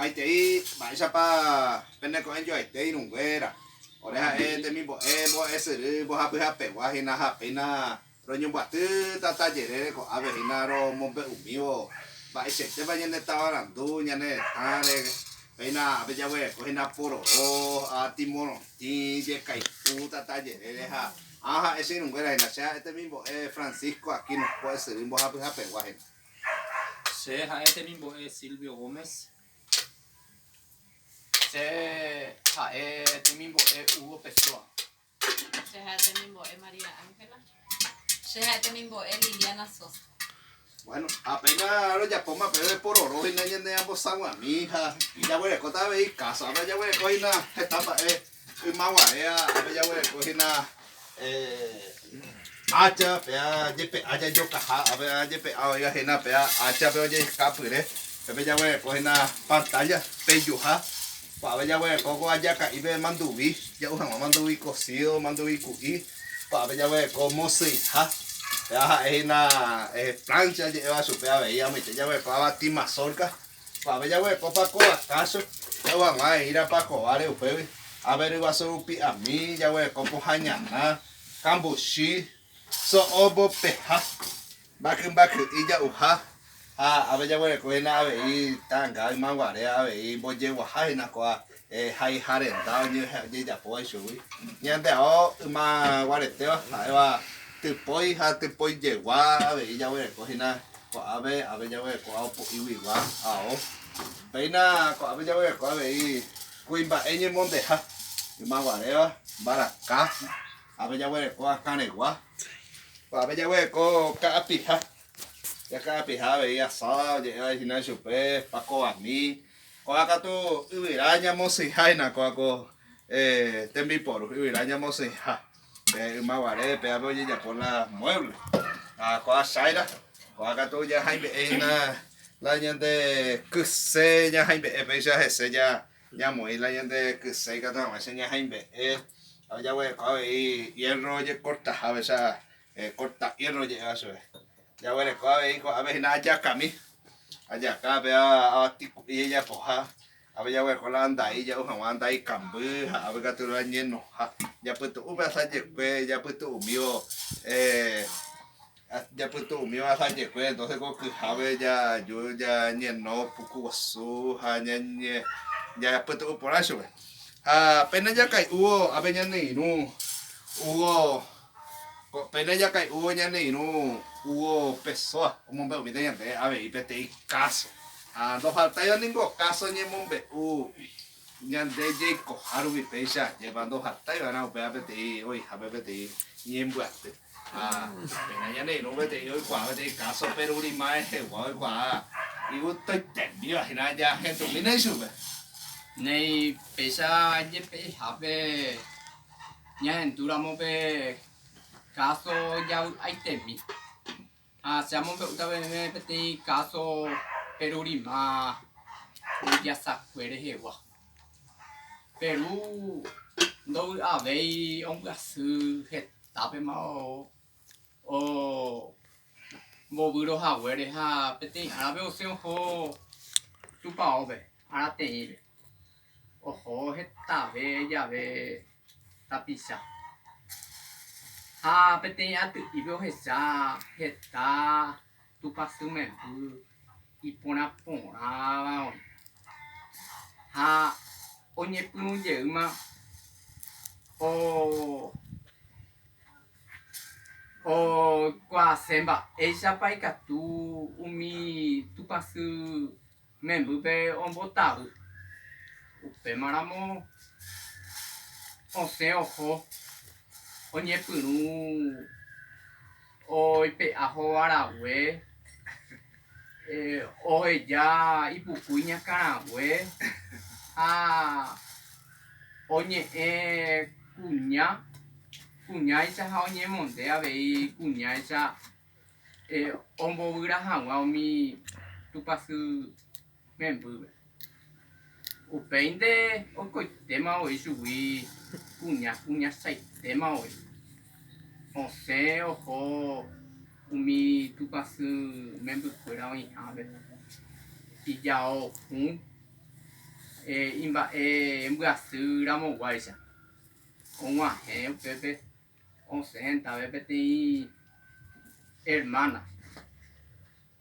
Maitei, maisapa, peneco en yo aitei nunguera. Oreja mi bo ese bo hape guajina hapina roño batu tata yere ko ave hinaro mombe umio. Ba ese te vaya neta hablando ñane tare. Peina ave ya we ko hina poro o a timono ti ye kai puta tata yere ha. Ajá, ese nunguera hina sea mismo Francisco aquí no puede ser bo hape guajina. Se mismo es Silvio Gómez. Este mismo es Hugo Pessoa. Este mismo es María Ángela. Este mismo es Liliana Sosa. Bueno, apenas lo ya ponga pero por oro y nadie de ambos agua mija y ya voy a contar veis casa ahora ya voy a coger una etapa y más guarea ahora ya voy a coger una hacha pea jepe hacha yo caja a ver jepe ahora ya na pea hacha pero ya escapure pero ya voy a coger una pantalla peyuja para ver ya voy a coger allá acá y ver mandubi ya usamos mandubi cocido mandubi cuí para ver ya voy a cómo se ja ya es una plancha lleva su pea veía me ya voy para tima solca para ver ya voy para coa caso ya vamos a ir a para coar el jueves a ver iba a ser un pi a mí ya voy a copo jañana cambushi so obo peja back y ya uja a ver ya voy a coger a ver y tanga y manguare a ver y voy a guajar na coa hay jarenta ni ya puedo subir ni ande o ma guareteo ahí va te poi llegó a ver ya voy a coger na a ver ya voy a coger y viva a o peina a ver ya voy a coger y cuimba en el monteja y manguareva baracá a ver ya voy a coger canegua a ver ya voy a coger capija ya capija veía asada llega al gimnasio pues paco a mí con acá tú ibiraña mosijana con acá tembi por ibiraña mosija más vale pero oye ya por la mueble a con saira con acá tú ya hay la gente que se ya hay pesa ese ya muy la gente que se que no ese ya hay ya voy a coger y hierro ya corta a veces corta hierro ya eso ya voy a coger a ver nada ya camí allá acá vea a ti y ella poja a ver ya voy a coger anda ahí ya uno anda ahí cambu a ver que tú lo lleno ya pues tú vas a llegar ya pues tú mío ya pues tú mío vas a llegar entonces como que a ver ya yo ya lleno poco su ya pues tú por eso apenas ya cae hubo a ver ya ni no hubo apenas ya cae hubo ya ni no hubo pessoa como veo mi teniente a ver y pete caso no falta yo ningún caso ni mombe ya de Jacob Harvey Pesha llevando hasta y van a ver pete hoy a ver pete ni en buate apenas ya ni no pete hoy cuál pete caso pero un imagen guay guay y usted entendió imagina ya gente mira eso Nei pesa jepe habe nya enduramo be caso ya aitemi. Siamo utabe me peti caso perurima ya sakwere hewa. Peru no avei ongasu hetabe mao o moburo hawere ha peti arabe oseo ho tupaobe arate ojo hetabe ya ve tapisa pete atu ibio hesa heta tu pasume ipona pona onye punje uma o kwa semba eja pai katu umi tu pasu membu be ombotabu upe maramo ose ojo onye punu o ipe aho arawe o ella ipukuña karawe onye kuña isa ha onye monte avei kuña isa ombovira hag̃ua umi tupasu memby upéinte okoitéma oi chugui kuña saitéma oi osẽ oho umi tupasu membykuéra oĩhápe ijao hũ imba mbyasyra moguáicha og̃uahẽ upépe osẽta peteĩ hermana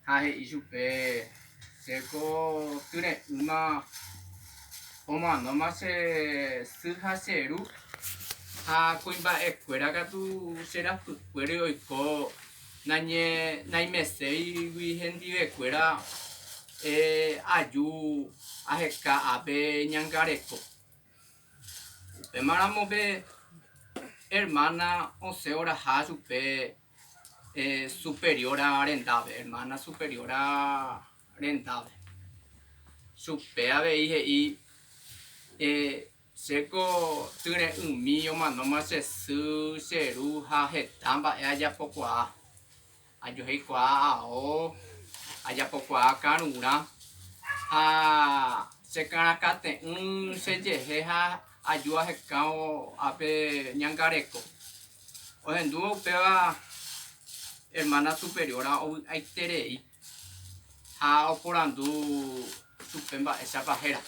ha he'i chupe chéko tyre'ỹma omanoma che sy ha che ru ha kuimba'ekuéra katu che rapykuére oiko naimeséigui hendivekuéra aju aheka'ápe ñangareko upémarãmope hermana osẽ oraha chupe superiora rendápe hermana superiora rendápe chupe avei he'i chéko tyre'ỹmi omanóma che sy che ru ha heta mba'e ajapokuaa ajoheikuaa ao ajapokuaa karurã ha chekarakãte'ỹ chejehe ha aju ahekão ápe ñangareko ohendu upéva hermana superiora ovy'aiterei ha oporandu chupe mba'éichapa héra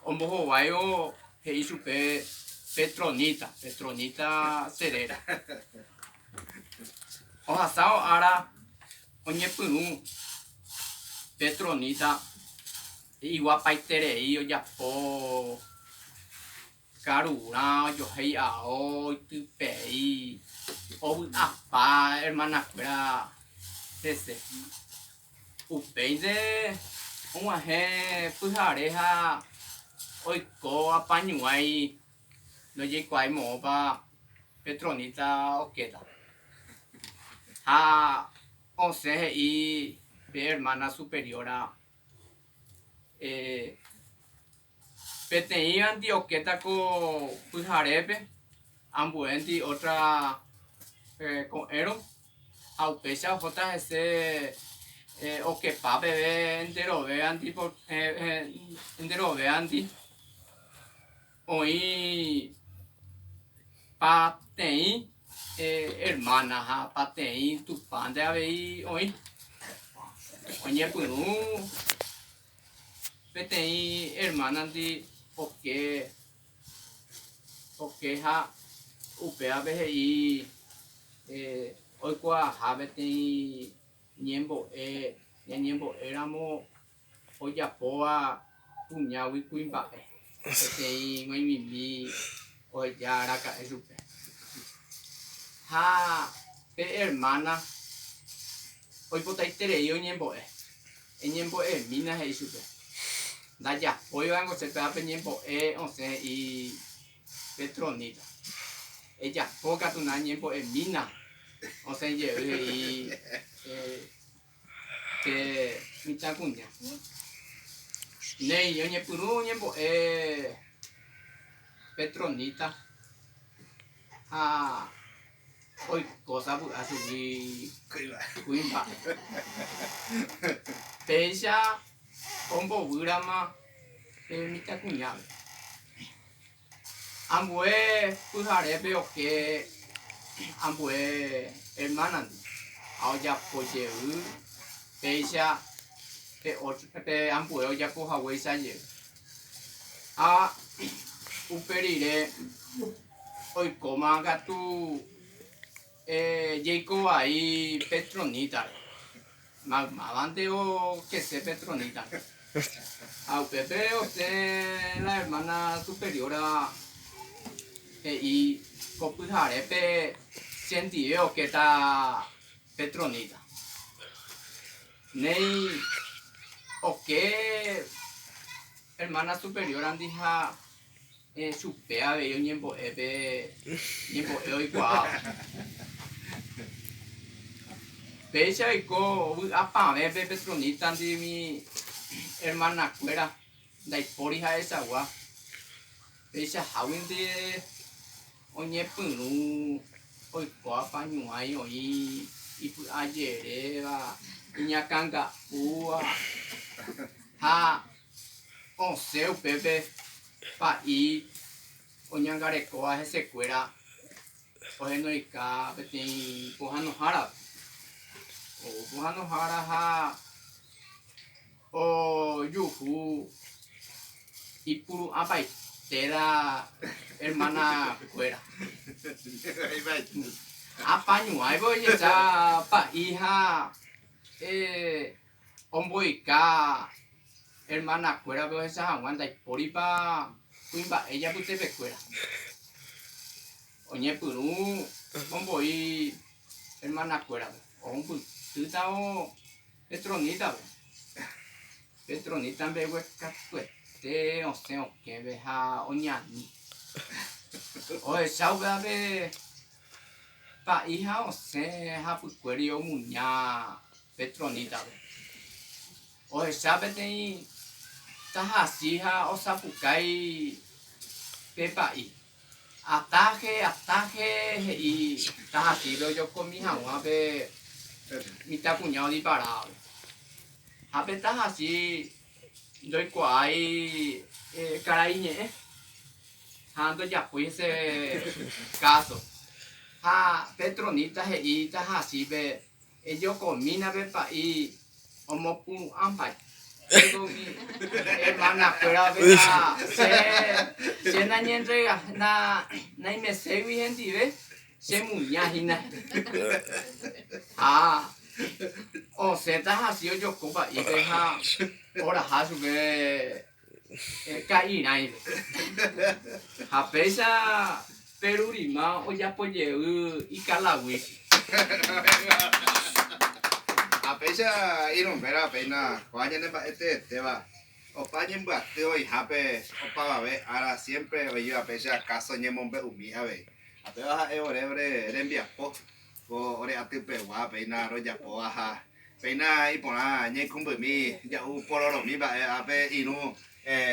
ombohovái he'i chupe Petronita Cerera ohasa ára oñepyrũ Petronita iguapaiterei ojapo karurã ojohéi ao itypei ovy'apa hermanakuéra hese upéinte og̃uahẽ pyhare ha oiko apañuái ndojeikuaái moõpa Petronita okéta ha osẽ he'i pe hermana superiora peteĩvanti okétako pyharépe ambuénti otra ko'ẽrõ ha upéicha ohóta hese okepa peve enderovéanti oĩ pateĩ hermana ha pateĩ tupãnte avei oĩ oñepyrũ peteĩ hermananti oke ha upévape he'i oikuaaha peteĩ ñañembo'éramo ojapóva kuñágui kuimba'e peteĩ g̃uaig̃uimi oheja araka'e chupe ha pe hermana oipotaiterei eñembo'emína he'i chupe ndajapóivango chepéva peñembo'e osẽ he'i Petronita ejapó katuna ñembo'emína osẽjey he'i pe mitãkuña néi oñepyrũ oñembo'e Petronita ha oikósapy'a chugui kuimba'e péicha ombovýrama mitãkuñápe ambue pyharépe oke ambue hermananti ha ojapojey péicha pe ambue ojapohaguéichajey ha uperire oikóma katu jeikovai Petronita mávante okese Petronita ha upépe osẽ la hermana superiora he'i ko pyharépe chendive okéta Petronita néi oke hermana superiorandi ha chupe avei oñembo'épe ñembo'e oikuaa péicha oiko ovy'apavẽpe Petronitantimi hermanakuéra ndaipóri ha'echagua peichaháguinte oñepyrũ oiko apañuái oĩ ipy'ajeréva iñakãnga'úva ha osẽ upépe pa'i oñangarekóva hesekuéra ohenoika peteĩ pohãnohárape pohãnohára ha ojuhu y puro apa tela hermana cuera. Ahí va. Apa nyuai boy ya pa hija omboica hermana cuera boy esa aguanta y poripa cuimba ella pute pe cuera. Oñe puru omboi hermana cuera on pu tu tao petronita petronita be hueca te o se o que be ha oñani o esa be pa hija o se ha pu cuerio muña petronita o esa be te ta si ha o sa pu kai pepa i ataje y ta si lo yo con mi agua be mitad puñado disparado. A pesar así, doy cuay caraíñe, ando ya pues ese caso. Ha Petronita y así ve, ellos comina ve pa y como pun ampai. Pero mi hermana fuera ve se na entrega na me se gente ve. Se muñajina. O se ta así yo copa y deja ahora hasu que caí nai. A pesa perurima o ya poye y calawi. A pesa iron vera pena. Cuando ne ba te va. O pañen ba te hoy hape o pa ve ahora siempre oye a pesa caso ñemon be umi a ve. A te vas a ore envia po. Ore a te pe wa pena ro ya po ha. Pena y pona ñe kumbe mi ya u poloro mi ba a pe inu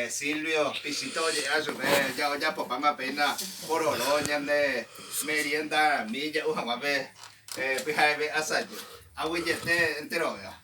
Silvio Pisito ya su ve ya po pama pena poloro ñande merienda mi ya u ha pe pe ha be asayo. A we te entero ya.